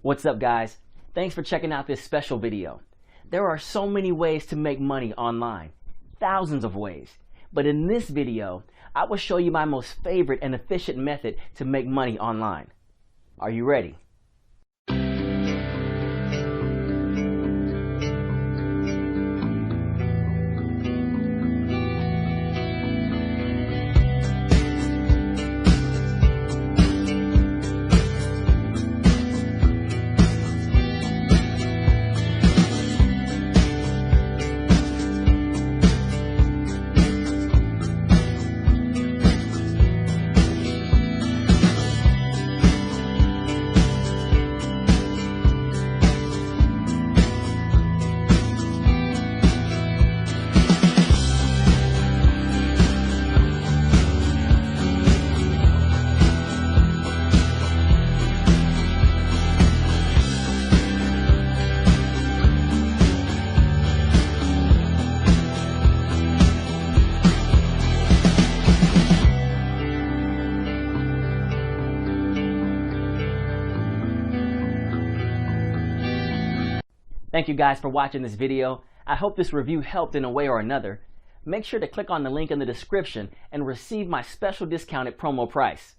What's up, guys? Thanks for checking out this special video. There are so many ways to make money online, thousands of ways. But in this video, I will show you my most favorite and efficient method to make money online. Are you ready? Thank you guys for watching this video. I hope this review helped in a way or another. Make sure to click on the link in the description and receive my special discounted promo price.